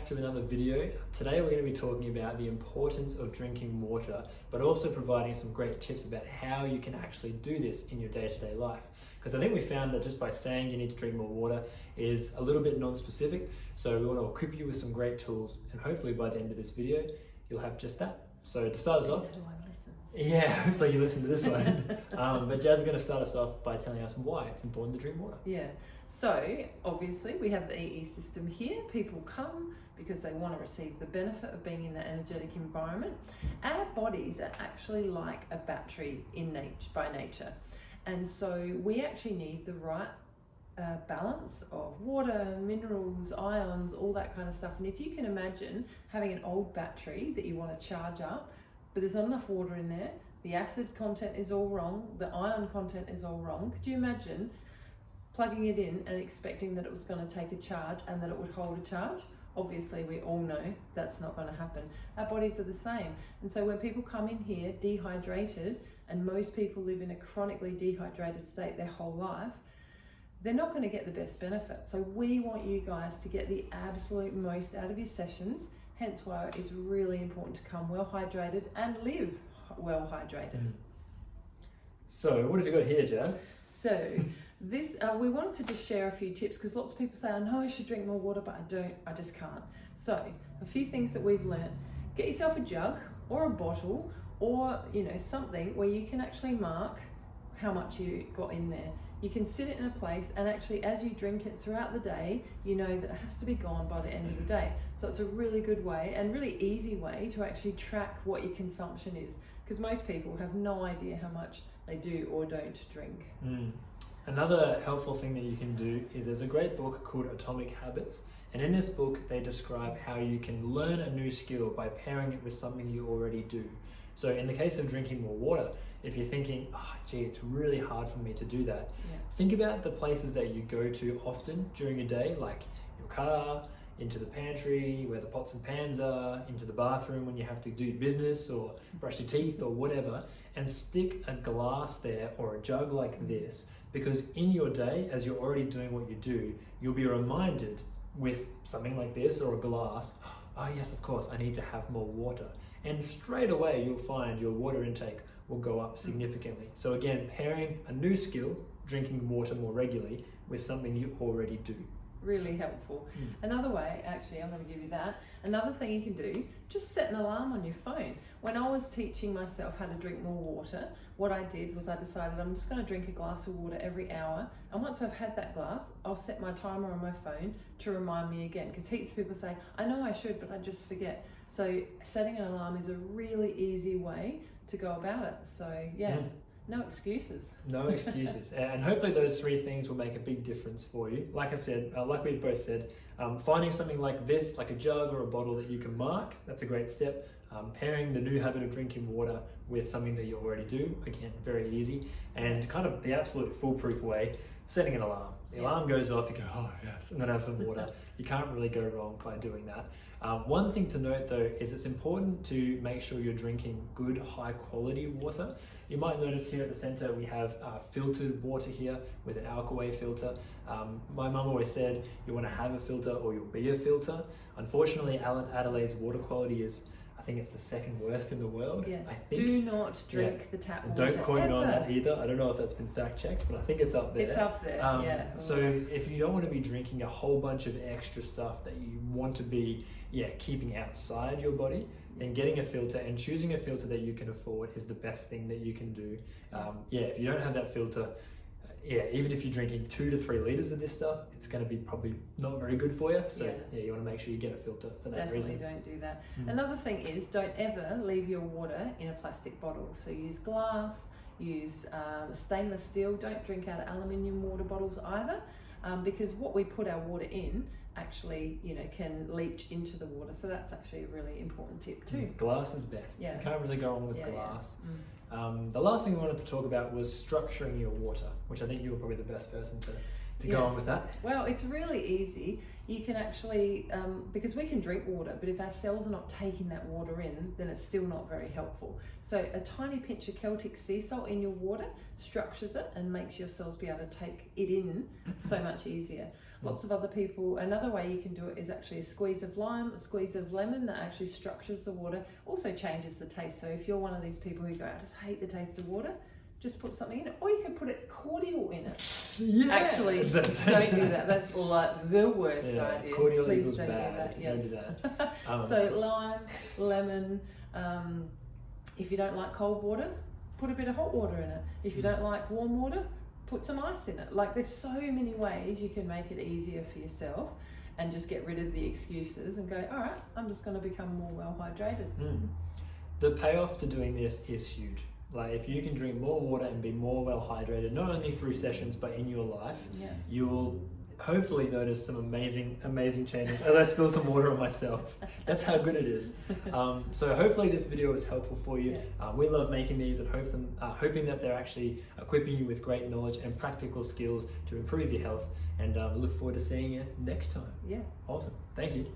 back to another video. Today we're going to be talking about the importance of drinking water, but also providing some great tips about how you can actually do this in your day-to-day life. Because I think we found that just by saying you need to drink more water is a little bit non-specific. So we want to equip you with some great tools, and hopefully by the end of this video, you'll have just that. So to start us off, yeah, hopefully you listen to this one. But Jazz is going to start us off by telling us why it's important to drink water. Yeah, so obviously we have the EE system here. People come because they want to receive the benefit of being in that energetic environment. Our bodies are actually like a battery by nature. And so we actually need the right balance of water, minerals, ions, all that kind of stuff. And if you can imagine having an old battery that you want to charge up, but there's not enough water in there, the acid content is all wrong, the ion content is all wrong. Could you imagine plugging it in and expecting that it was going to take a charge and that it would hold a charge? Obviously, we all know that's not going to happen. Our bodies are the same. And so when people come in here dehydrated, and most people live in a chronically dehydrated state their whole life, they're not going to get the best benefit. So we want you guys to get the absolute most out of your sessions. Hence why it's really important to come well hydrated and live well hydrated. So what have you got here, Jazz? So this, we wanted to just share a few tips because lots of people say, I know I should drink more water, but I just can't. So a few things that we've learned: get yourself a jug or a bottle, or something where you can actually mark how much you got in there. You can sit it in a place, and actually as you drink it throughout the day, you know that it has to be gone by the end of the day. So it's a really good way and really easy way to actually track what your consumption is, because most people have no idea how much they do or don't drink. Another helpful thing that you can do is there's a great book called Atomic Habits, and in this book they describe how you can learn a new skill by pairing it with something you already do. So in the case of drinking more water, if you're thinking, gee, it's really hard for me to do that, think about the places that you go to often during a day, like your car, into the pantry where the pots and pans are, into the bathroom when you have to do business or brush your teeth or whatever, and stick a glass there or a jug like this, because in your day, as you're already doing what you do, you'll be reminded with something like this or a glass, oh yes, of course, I need to have more water. And straight away you'll find your water intake will go up significantly. So again, pairing a new skill, drinking water more regularly, with something you already do. Really helpful. Another way, actually, I'm going to give you that. Another thing you can do, just set an alarm on your phone. When I was teaching myself how to drink more water, what I did was I decided I'm just going to drink a glass of water every hour. And once I've had that glass, I'll set my timer on my phone to remind me again. Because heaps of people say, I know I should, but I just forget. So setting an alarm is a really easy way to go about it. So yeah. No excuses. No excuses. And hopefully those three things will make a big difference for you. Like I said, like we both said, finding something like this, like a jug or a bottle that you can mark, that's a great step. Pairing the new habit of drinking water with something that you already do, again, very easy. And kind of the absolute foolproof way, setting an alarm. The alarm goes off, you go, oh yes, and then have some water. You can't really go wrong by doing that. One thing to note though is it's important to make sure you're drinking good, high quality water. You might notice here at the center we have filtered water here with an alkaway filter. My mum always said you want to have a filter or you'll be a filter. Unfortunately, Adelaide's water quality is, I think it's the second worst in the world. I think. Do not drink the tap water. Don't quote me on that either. I don't know if that's been fact checked, but I think it's up there. It's up there, So if you don't want to be drinking a whole bunch of extra stuff that you want to be keeping outside your body, then getting a filter and choosing a filter that you can afford is the best thing that you can do. If you don't have that filter, even if you're drinking 2 to 3 liters of this stuff, it's going to be probably not very good for you. So you want to make sure you get a filter for that reason. Definitely don't do that. Another thing is, don't ever leave your water in a plastic bottle. So use glass, use stainless steel. Don't drink out of aluminium water bottles either, because what we put our water in actually can leach into the water. So that's actually a really important tip too. Glass is best. You can't really go wrong with glass. The last thing we wanted to talk about was structuring your water, which I think you were probably the best person to to go on with that? Well, it's really easy. You can actually, because we can drink water, but if our cells are not taking that water in, then it's still not very helpful. So a tiny pinch of Celtic sea salt in your water structures it and makes your cells be able to take it in so much easier. Lots of other people, another way you can do it is actually a squeeze of lime, a squeeze of lemon that actually structures the water, also changes the taste. So if you're one of these people who go, I just hate the taste of water, just put something in it, or you can put it cordial in it. Yeah. Actually, don't do that. That's like the worst idea. Cordial Please equals don't bad. do that. Yes. Don't do that. So lime, lemon. If you don't like cold water, put a bit of hot water in it. If you don't like warm water, put some ice in it. Like, there's so many ways you can make it easier for yourself and just get rid of the excuses and go, all right, I'm just going to become more well hydrated. The payoff to doing this is huge. Like, if you can drink more water and be more well hydrated, not only through sessions but in your life, you will hopefully notice some amazing changes as I spill some water on myself. That's how good it is. So hopefully this video was helpful for you. We love making these and hoping that they're actually equipping you with great knowledge and practical skills to improve your health. And we look forward to seeing you next time. Yeah. Awesome. Thank you.